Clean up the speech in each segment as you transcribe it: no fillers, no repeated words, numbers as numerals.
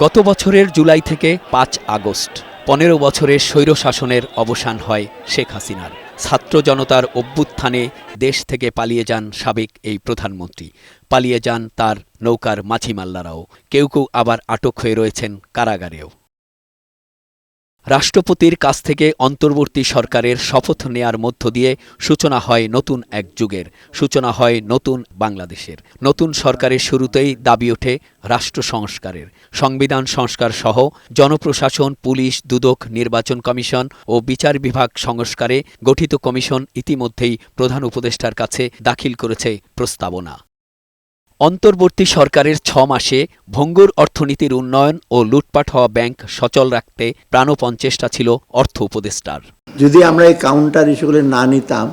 গত বছরের জুলাই থেকে ৫ আগস্ট ১৫ বছরের স্বৈরশাসনের অবসান হয় শেখ হাসিনার। ছাত্র জনতার অভ্যুত্থানে দেশ থেকে পালিয়ে যান সাবেক এই প্রধানমন্ত্রী, পালিয়ে যান তার নৌকার মাঝিমাল্লারাও, কেউ কেউ আবার আটক হয়ে রয়েছেন কারাগারেও। রাষ্ট্রপতির কাছ থেকে অন্তর্বর্তী সরকারের শপথ নেয়ার মধ্য দিয়ে সূচনা হয় নতুন এক যুগের, সূচনা হয় নতুন বাংলাদেশের। নতুন সরকারের শুরুতেই দাবি ওঠে রাষ্ট্র সংস্কারের, সংবিধান সংস্কার সহ জনপ্রশাসন, পুলিশ, দুদক, নির্বাচন কমিশন ও বিচার বিভাগ সংস্কারে গঠিত কমিশন ইতিমধ্যেই প্রধান উপদেষ্টার কাছে দাখিল করেছে প্রস্তাবনা। অন্তর্বর্তী সরকারের ৬ মাসে ভঙ্গুর অর্থনীতির উন্নয়ন ও লুটপাট হওয়া ব্যাংক সচল রাখতে প্রাণপণ চেষ্টা ছিল অর্থ উপদেষ্টার। যদি আমরা এই কাউন্টার ইস্যুগুলো না নিতাম,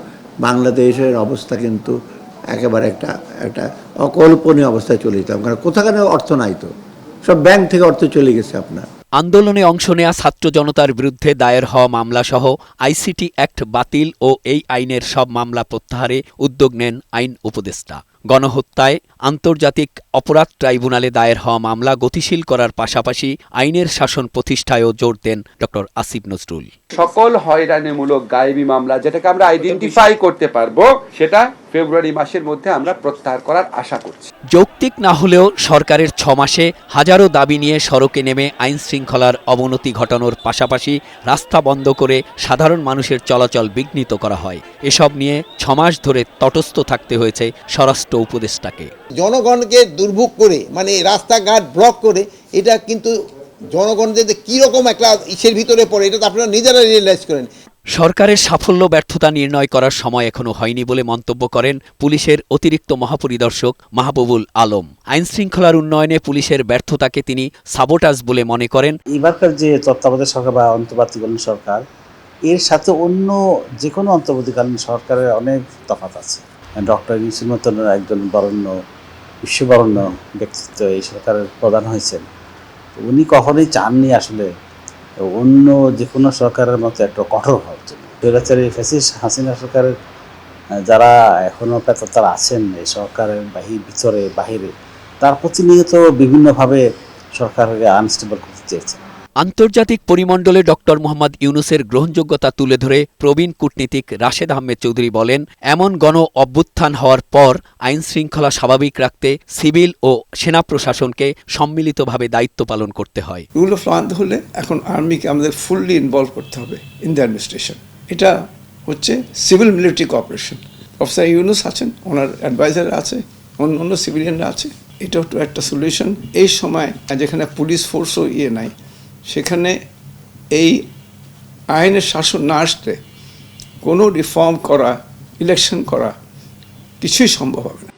বাংলাদেশের অবস্থা কিন্তু একেবারে একটা অকল্পনীয় অবস্থায় চলে যেতাম। কারণ কোথাকার অর্থ নাই, তো সব ব্যাংক থেকে অর্থ চলে গেছে আপনার। আন্দোলনে অংশ নেয়া ছাত্র জনতার বিরুদ্ধে দায়ের হওয়া মামলাসহ আইসিটি অ্যাক্ট বাতিল ও এই আইনের সব মামলা প্রত্যাহারে উদ্যোগ নেন আইন উপদেষ্টা। গণহত্যায় আন্তর্জাতিক অপরাধ ট্রাইব্যুনালে দায়ের হওয়া মামলা গতিশীল করার পাশাপাশি আইনের শাসন প্রতিষ্ঠায়ও জোর দেন ড. আসিফ নজরুল। সকল হয়রানিমূলক গায়েবী মামলা যেটাকে আমরা আইডেন্টিফাই করতে পারবো, সেটা ফেব্রুয়ারি মাসের মধ্যে আমরা প্রত্যাহার করার আশা করছি। যৌক্তিক না হলেও সরকারের ৬ মাসে হাজারো দাবি নিয়ে সড়কে নেমে আইন শৃঙ্খলার অবনতি ঘটানোর পাশাপাশি রাস্তা বন্ধ করে সাধারণ মানুষের চলাচল বিঘ্নিত করা হয়। এসব নিয়ে ৬ মাস ধরে তটস্থ থাকতে হয়েছে স্বরাষ্ট্র উপদেষ্টাকে। জনগণকে দুর্ভোগ করে, মানে রাস্তাঘাট ব্লক করে, এটা কিন্তু জনগণ যে কীরকম একটা ইসের ভিতরে পড়ে, এটা তো আপনারা নিজেরা রিয়েলাইজ করেন। সরকারের সাফল্য ব্যর্থতা নির্ণয় করার সময় এখনো হয়নি বলে মন্তব্য করেন পুলিশের অতিরিক্ত মহাপরিদর্শক মাহবুবুল আলম। আইনশৃঙ্খলার উন্নয়নে পুলিশের ব্যর্থতাকে তিনি সাবোটাজ বলে মনে করেন। এবারকার যে তত্ত্বাবধায়ক সরকার বা অন্তর্বর্তীকালীন সরকার, এর সাথে অন্য যে কোনো অন্তর্বর্তীকালীন সরকারের অনেক তফাৎ আছে। ডক্টর ইউনূসের মতন একজন বরেণ্য, বিশ্ববরেণ্য ব্যক্তিত্ব এই সরকারের প্রধান হয়েছেন। উনি কখনোই চাননি আসলে অন্য যে কোনো সরকারের মতো একটা কঠোর হওয়ার জন্য। স্বৈরাচারী ফ্যাসিস্ট হাসিনা সরকারের যারা এখনও তারা আছেন এই সরকারের ভিতরে বাহিরে, তার প্রতিনিয়ত বিভিন্নভাবে সরকারকে আনস্টেবল করতে চেয়েছেন। আন্তর্জাতিক পরিমণ্ডলে ড. মোহাম্মদ ইউনূসের গ্রহণযোগ্যতা তুলে ধরে প্রবীণ কূটনীতিক রাশেদ আহমেদ চৌধুরী বলেন, এমন গণ অভ্যুত্থান হওয়ার পর আইন শৃঙ্খলা স্বাভাবিক রাখতে সিভিল ও সেনা প্রশাসনকে সম্মিলিতভাবে দায়িত্ব পালন করতে হয়। রুল অফ ল আনতে হলে এখন আর্মিকে আমাদের ফুললি ইনভলভ করতে হবে ইন দ্য অ্যাডমিনিস্ট্রেশন। এটা হচ্ছে civil military cooperation. Professor Yunus আছেন, ওনার অ্যাডভাইজার আছে, অন্য সিভিলিয়ানরা আছে। এটা একটা সলিউশন। এই সময় যেখানে পুলিশ ফোর্সও নাই, সেখানে এই আইনের শাসন না আসলে কোনো রিফর্ম করা, ইলেকশন করা কিছুই সম্ভব হবে না।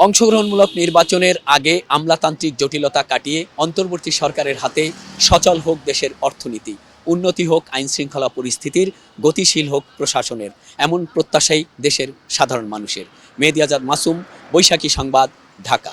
অংশগ্রহণমূলক নির্বাচনের আগে আমলাতান্ত্রিক জটিলতা কাটিয়ে অন্তর্বর্তী সরকারের হাতে সচল হোক দেশের অর্থনীতি, উন্নতি হোক আইন শৃঙ্খলা পরিস্থিতির, গতিশীল হোক প্রশাসনের, এমন প্রত্যাশাই দেশের সাধারণ মানুষের। মেহেদী আজাদ মাসুম, বৈশাখী সংবাদ, ঢাকা।